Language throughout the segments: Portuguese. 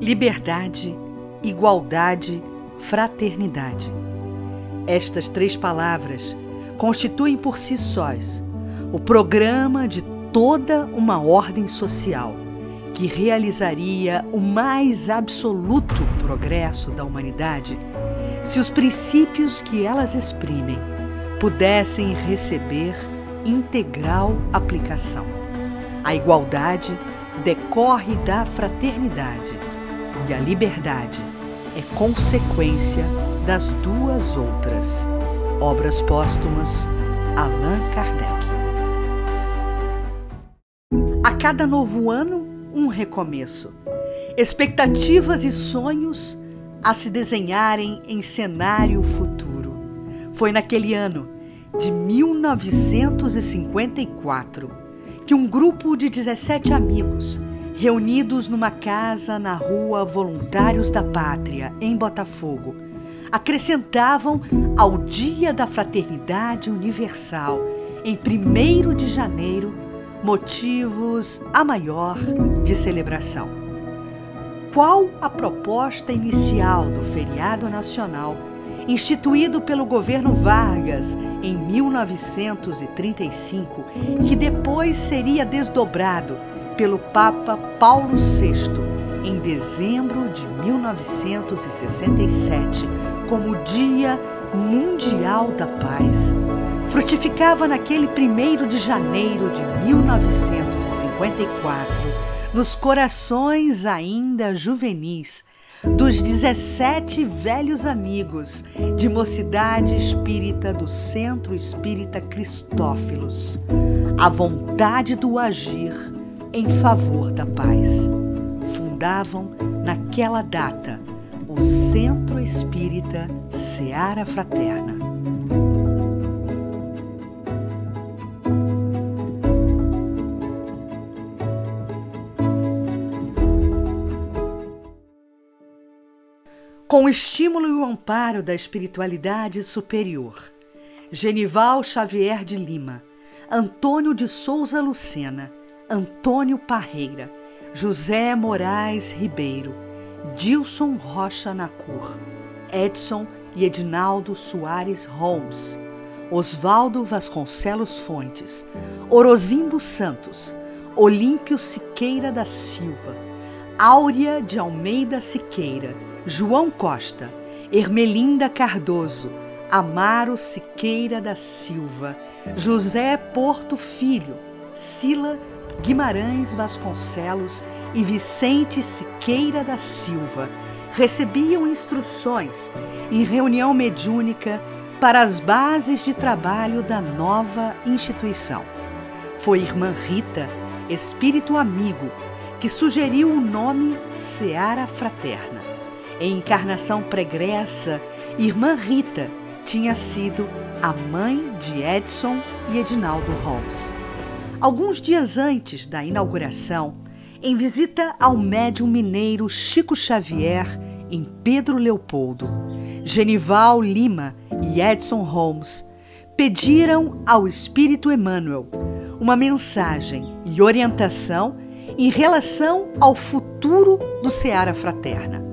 liberdade, igualdade, fraternidade. Estas três palavras constituem por si sós o programa de toda uma ordem social que realizaria o mais absoluto progresso da humanidade se os princípios que elas exprimem pudessem receber integral aplicação. A igualdade decorre da fraternidade e a liberdade é consequência das duas outras. Obras póstumas, Allan Kardec. A cada novo ano, um recomeço. Expectativas e sonhos a se desenharem em cenário futuro. Foi naquele ano de 1954 que um grupo de 17 amigos, reunidos numa casa na rua Voluntários da Pátria, em Botafogo, acrescentavam ao Dia da Fraternidade Universal, em 1º de janeiro, motivos a maior de celebração. Qual a proposta inicial do feriado nacional, instituído pelo governo Vargas em 1935, que depois seria desdobrado pelo Papa Paulo VI em dezembro de 1967 como Dia Mundial da Paz, frutificava naquele 1º de janeiro de 1954 nos corações ainda juvenis dos 17 velhos amigos de Mocidade Espírita do Centro Espírita Cristófilos, a vontade do agir em favor da paz. Fundavam naquela data o Centro Espírita Seara Fraterna. Com o estímulo e o amparo da espiritualidade superior, Genival Xavier de Lima, Antônio de Souza Lucena, Antônio Parreira, José Moraes Ribeiro, Dilson Rocha Nacur, Edson e Edinaldo Soares Holmes, Oswaldo Vasconcelos Fontes, Orozimbo Santos, Olímpio Siqueira da Silva, Áurea de Almeida Siqueira, João Costa, Ermelinda Cardoso, Amaro Siqueira da Silva, José Porto Filho, Sila Guimarães Vasconcelos e Vicente Siqueira da Silva recebiam instruções em reunião mediúnica para as bases de trabalho da nova instituição. Foi irmã Rita, espírito amigo, que sugeriu o nome Seara Fraterna. Em encarnação pregressa, irmã Rita tinha sido a mãe de Edson e Edinaldo Holmes. Alguns dias antes da inauguração, em visita ao médium mineiro Chico Xavier, em Pedro Leopoldo, Genival Lima e Edson Holmes pediram ao Espírito Emmanuel uma mensagem e orientação em relação ao futuro do Seara Fraterna.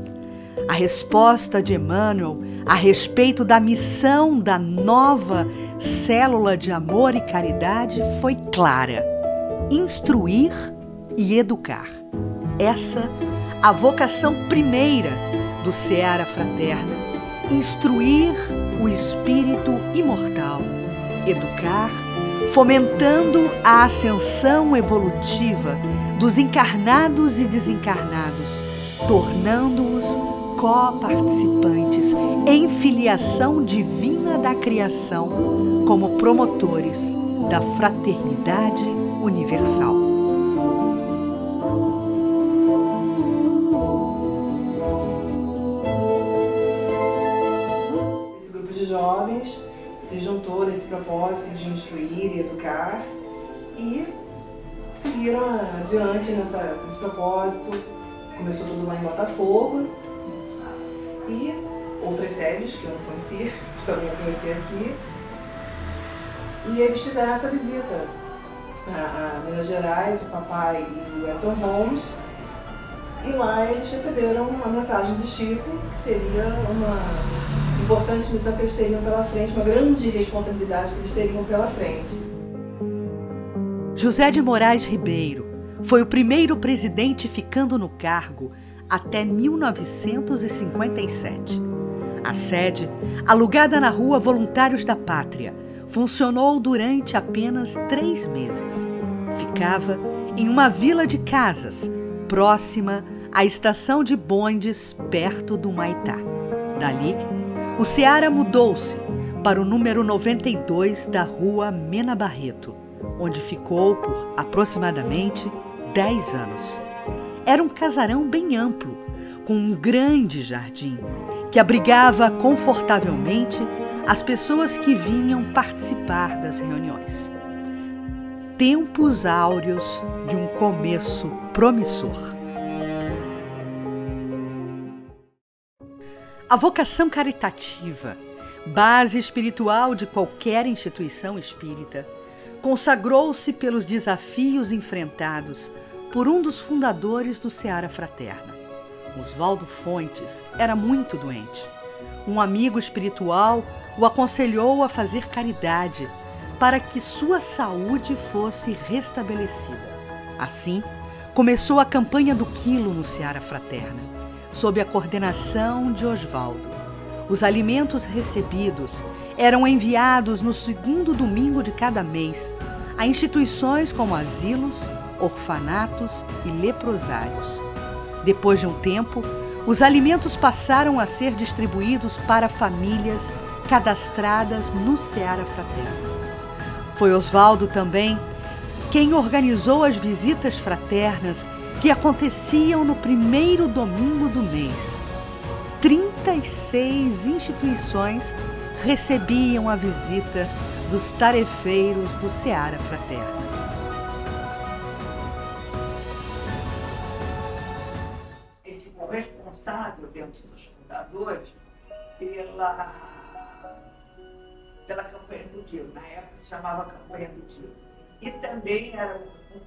A resposta de Emmanuel a respeito da missão da nova célula de amor e caridade foi clara: instruir e educar. Essa a vocação primeira do Seara Fraterna: instruir o espírito imortal, educar, fomentando a ascensão evolutiva dos encarnados e desencarnados, tornando-os co-participantes em filiação divina da criação, como promotores da fraternidade universal. Esse grupo de jovens se juntou nesse propósito de instruir e educar e seguiram adiante nesse propósito. Começou tudo lá em Botafogo e outras sedes que eu não conhecia, só vim conhecer aqui. E eles fizeram essa visita a Minas Gerais, o papai e o Edson Holmes, E lá eles receberam uma mensagem de Chico, que seria uma importante missão que eles teriam pela frente, uma grande responsabilidade que eles teriam pela frente. José de Moraes Ribeiro foi o primeiro presidente ficando no cargo até 1957. A sede, alugada na Rua Voluntários da Pátria, funcionou durante apenas 3 meses. Ficava em uma vila de casas, próxima à estação de bondes, perto do Humaitá. Dali, o Ceará mudou-se para o número 92 da Rua Mena Barreto, onde ficou por aproximadamente 10 anos. Era um casarão bem amplo, com um grande jardim, que abrigava confortavelmente as pessoas que vinham participar das reuniões. Tempos áureos de um começo promissor. A vocação caritativa, base espiritual de qualquer instituição espírita, consagrou-se pelos desafios enfrentados por um dos fundadores do Seara Fraterna. Oswaldo Fontes era muito doente. Um amigo espiritual o aconselhou a fazer caridade para que sua saúde fosse restabelecida. Assim, começou a campanha do quilo no Seara Fraterna, sob a coordenação de Oswaldo. Os alimentos recebidos eram enviados no 2º domingo de cada mês a instituições como asilos, orfanatos e leprosários. Depois de um tempo, os alimentos passaram a ser distribuídos para famílias cadastradas no Seara Fraterno. Foi Oswaldo também quem organizou as visitas fraternas que aconteciam no 1º domingo do mês. 36 instituições recebiam a visita dos tarefeiros do Seara Fraterno. Ele ficou responsável, dentro dos fundadores, pela campanha do quilo. Na época se chamava campanha do quilo. E também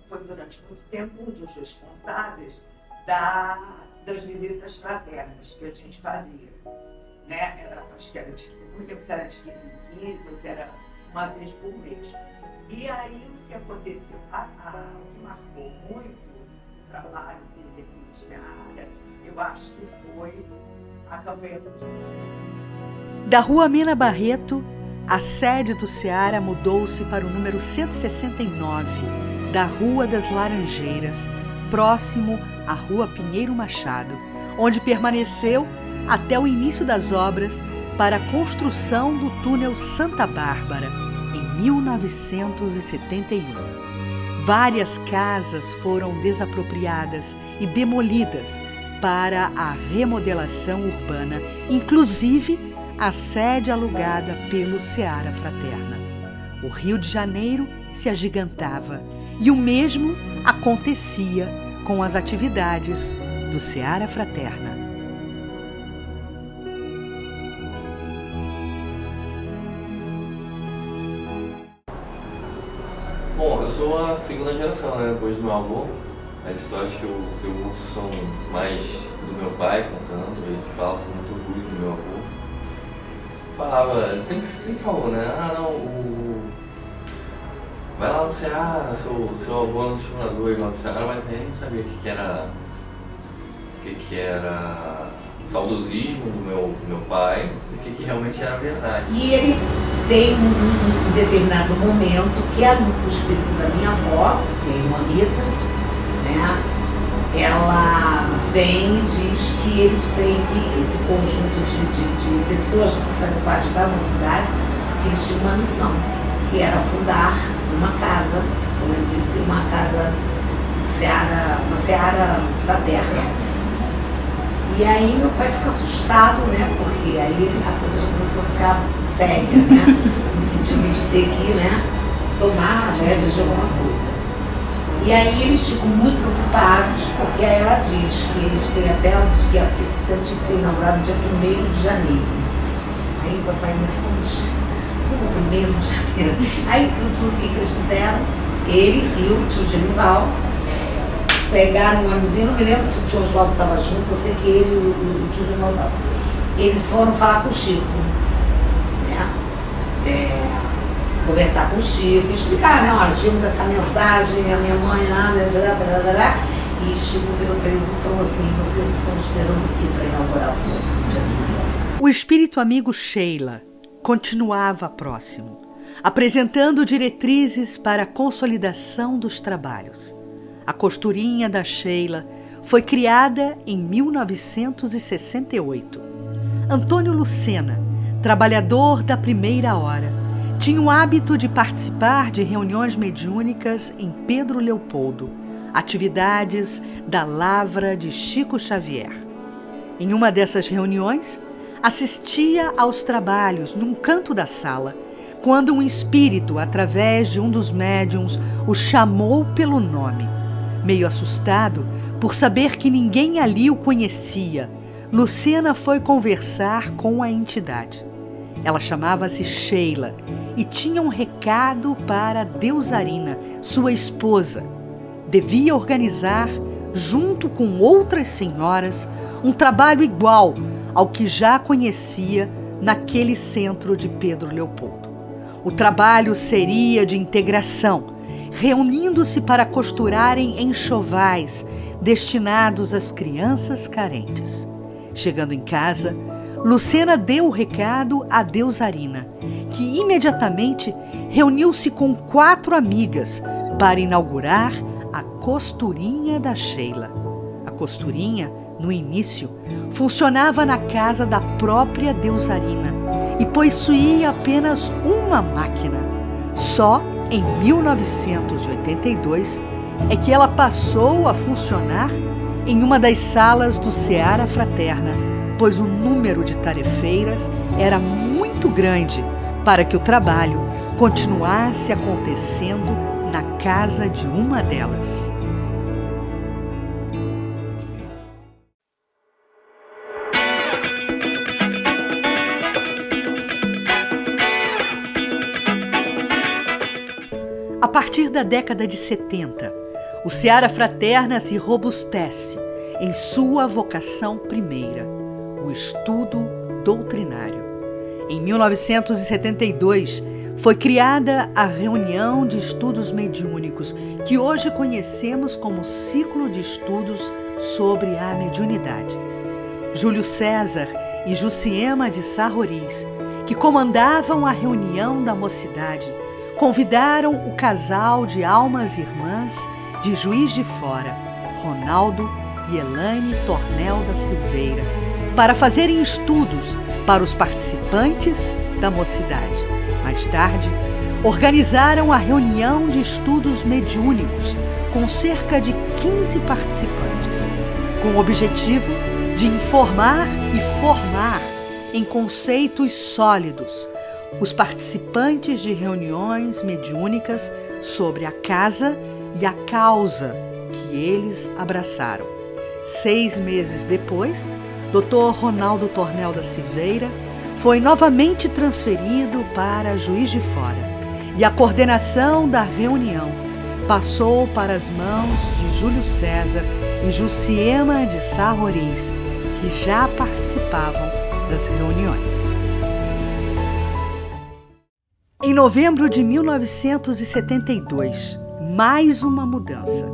foi durante muito tempo um dos responsáveis das visitas fraternas que a gente fazia. Né? Acho que era de 15 em 15, ou que era uma vez por mês. E aí o que aconteceu? O que marcou muito o trabalho dele aqui no Seara, eu acho que foi a campanha do quilo. Da Rua Mena Barreto, a sede do Seara mudou-se para o número 169 da Rua das Laranjeiras, próximo à Rua Pinheiro Machado, onde permaneceu até o início das obras para a construção do túnel Santa Bárbara, em 1971. Várias casas foram desapropriadas e demolidas para a remodelação urbana, inclusive a sede alugada pelo Seara Fraterna. O Rio de Janeiro se agigantava e o mesmo acontecia com as atividades do Seara Fraterna. Bom, eu sou a 2ª geração, né, depois do meu avô. As histórias que eu ouço são mais do meu pai contando, ele fala com muito orgulho do meu avô. Falava, sempre falou, né? Vai lá no Seara, seu avô é um dos fundadores lá do Seara, mas ele não sabia o que era saudosismo do meu pai, o que realmente era verdade. E ele tem um determinado momento que o espírito da minha avó, que é a irmã Rita, né? Ela vem e diz que eles têm que, esse conjunto de pessoas que fazem parte da mocidade, que eles tinham uma missão, que era fundar uma casa, como eu disse, uma casa uma seara fraterna. E aí meu pai fica assustado, né, porque aí a coisa já começou a ficar séria, né, no sentido de ter que, né, tomar as rédeas de alguma coisa. E aí eles ficam muito preocupados, porque aí ela diz que eles têm até que esse centro tinha que ser inaugurado no dia 1º de janeiro. Aí o papai me falou, mas como 1º de janeiro? Aí tudo que eles fizeram, ele e o tio Genival pegaram um ônibus, eu não me lembro se o tio Oswaldo estava junto, eu sei que ele e o tio Oswaldo estavam. Eles foram falar com o Chico, né? Conversar com o Chico, explicar, né? Olha, tivemos essa mensagem, a minha mãe lá, e Chico virou para eles e falou assim: vocês estão esperando o que para inaugurar o seu dia? O espírito amigo Sheila continuava próximo, apresentando diretrizes para a consolidação dos trabalhos. A costurinha da Sheila foi criada em 1968. Antônio Lucena, trabalhador da primeira hora, tinha o hábito de participar de reuniões mediúnicas em Pedro Leopoldo, atividades da lavra de Chico Xavier. Em uma dessas reuniões, assistia aos trabalhos num canto da sala, quando um espírito, através de um dos médiuns, o chamou pelo nome. Meio assustado por saber que ninguém ali o conhecia, Lucena foi conversar com a entidade. Ela chamava-se Sheila e tinha um recado para Deusarina, sua esposa. Devia organizar, junto com outras senhoras, um trabalho igual ao que já conhecia naquele centro de Pedro Leopoldo. O trabalho seria de integração, reunindo-se para costurarem enxovais destinados às crianças carentes. Chegando em casa, Lucena deu o recado a Deusarina, que imediatamente reuniu-se com 4 amigas para inaugurar a costurinha da Sheila. A costurinha, no início, funcionava na casa da própria Deusarina e possuía apenas uma máquina. Só em 1982 é que ela passou a funcionar em uma das salas do Seara Fraterna, pois o número de tarefeiras era muito grande para que o trabalho continuasse acontecendo na casa de uma delas. A partir da década de 70, o Seara Fraterna se robustece em sua vocação primeira, o estudo doutrinário. Em 1972, foi criada a reunião de estudos mediúnicos, que hoje conhecemos como Ciclo de Estudos sobre a Mediunidade. Júlio César e Jussiema de Sá Roriz, que comandavam a reunião da mocidade, convidaram o casal de almas irmãs de Juiz de Fora, Ronaldo e Elaine Tornel da Silveira, para fazerem estudos para os participantes da mocidade. Mais tarde, organizaram a reunião de estudos mediúnicos com cerca de 15 participantes, com o objetivo de informar e formar em conceitos sólidos os participantes de reuniões mediúnicas sobre a casa e a causa que eles abraçaram. 6 meses depois, Dr. Ronaldo Tornel da Silveira foi novamente transferido para Juiz de Fora e a coordenação da reunião passou para as mãos de Júlio César e Jussiema de Sá Roriz, que já participavam das reuniões. Em novembro de 1972, mais uma mudança.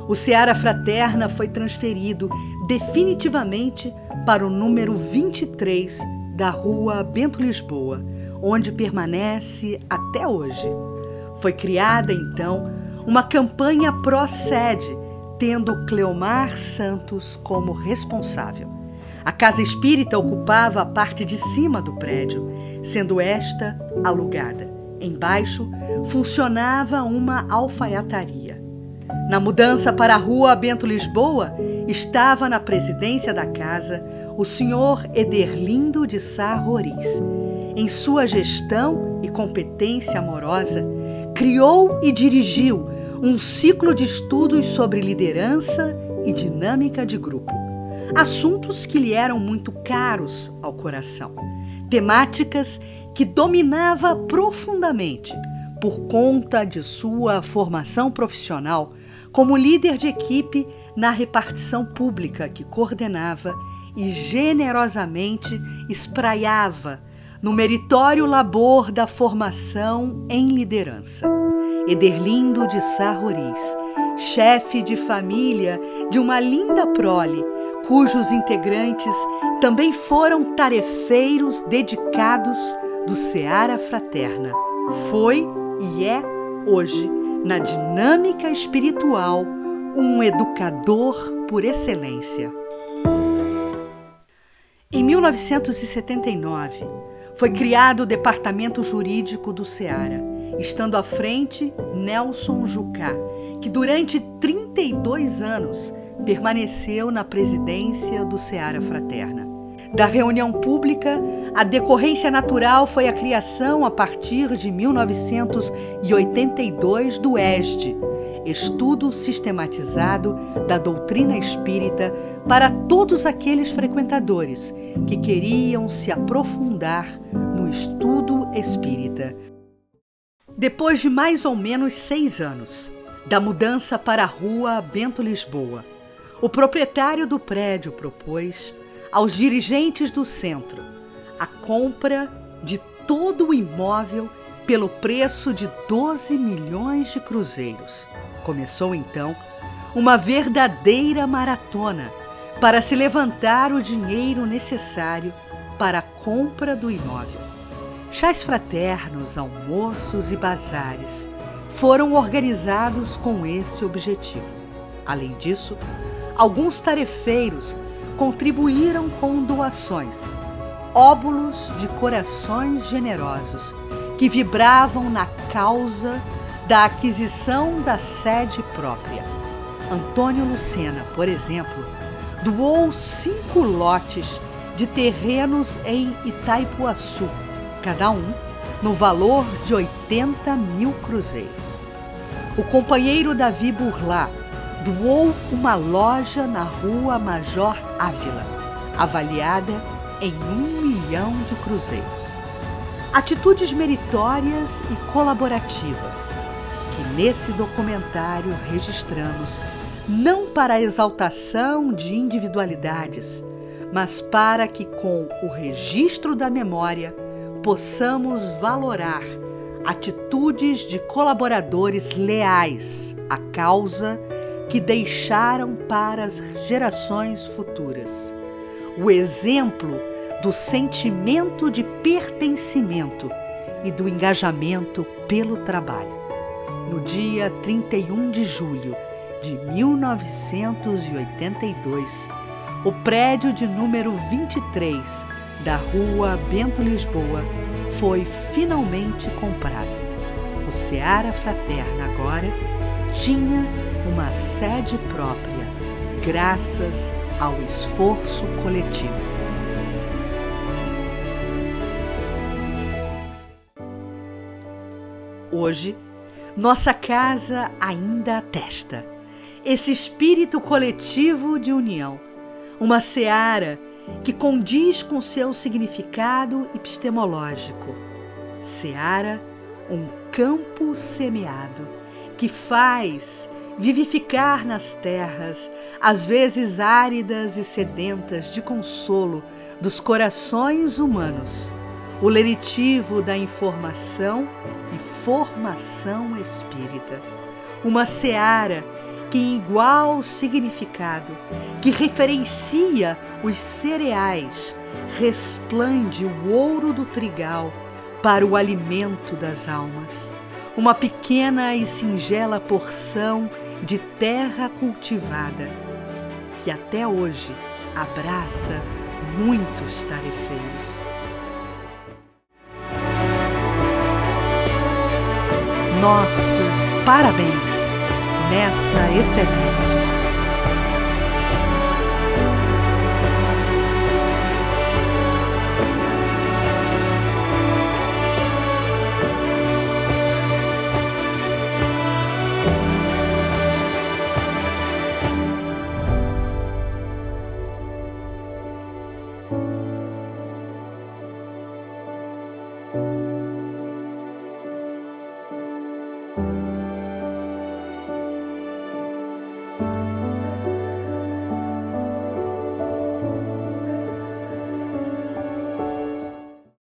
O Seara Fraterna foi transferido definitivamente para o número 23 da Rua Bento Lisboa, onde permanece até hoje. Foi criada, então, uma campanha pró-sede, tendo Cleomar Santos como responsável. A Casa Espírita ocupava a parte de cima do prédio, sendo esta alugada. Embaixo funcionava uma alfaiataria. Na mudança para a Rua Bento Lisboa, estava na presidência da casa o senhor Ederlindo de Sá Roriz. Em sua gestão e competência amorosa, criou e dirigiu um ciclo de estudos sobre liderança e dinâmica de grupo. Assuntos que lhe eram muito caros ao coração. Temáticas que dominava profundamente por conta de sua formação profissional como líder de equipe na repartição pública que coordenava e generosamente espraiava no meritório labor da formação em liderança. Ederlindo de Sá Roriz, chefe de família de uma linda prole, cujos integrantes também foram tarefeiros dedicados do Seara Fraterna. Foi e é hoje, na dinâmica espiritual, um educador por excelência. Em 1979, foi criado o Departamento Jurídico do Seara, estando à frente Nelson Jucá, que durante 32 anos permaneceu na presidência do Seara Fraterna. Da reunião pública, a decorrência natural foi a criação, a partir de 1982, do ESD, Estudo Sistematizado da Doutrina Espírita, para todos aqueles frequentadores que queriam se aprofundar no estudo espírita. Depois de mais ou menos 6 anos da mudança para a Rua Bento Lisboa, o proprietário do prédio propôs aos dirigentes do centro a compra de todo o imóvel pelo preço de 12 milhões de cruzeiros. Começou então uma verdadeira maratona para se levantar o dinheiro necessário para a compra do imóvel. Chás fraternos, almoços e bazares foram organizados com esse objetivo. Além disso, alguns tarefeiros contribuíram com doações, óbulos de corações generosos que vibravam na causa da aquisição da sede própria. Antônio Lucena, por exemplo, doou 5 lotes de terrenos em Itaipuaçu, cada um no valor de 80 mil cruzeiros. O companheiro Davi Burlá doou uma loja na Rua Major Ávila, avaliada em 1 milhão de cruzeiros. Atitudes meritórias e colaborativas que nesse documentário registramos, não para a exaltação de individualidades, mas para que, com o registro da memória, possamos valorar atitudes de colaboradores leais à causa que deixaram para as gerações futuras. O exemplo do sentimento de pertencimento e do engajamento pelo trabalho. No dia 31 de julho de 1982, o prédio de número 23 da Rua Bento Lisboa foi finalmente comprado. O Seara Fraterna agora tinha uma sede própria, graças ao esforço coletivo. Hoje, nossa casa ainda atesta esse espírito coletivo de união, uma seara que condiz com seu significado epistemológico. Seara, um campo semeado, que faz vivificar nas terras, às vezes áridas e sedentas de consolo dos corações humanos, o lenitivo da informação e formação espírita. Uma seara que, em igual significado, que referencia os cereais, resplande o ouro do trigal para o alimento das almas. Uma pequena e singela porção de terra cultivada, que até hoje abraça muitos tarefeiros. Nosso parabéns nessa efeméride.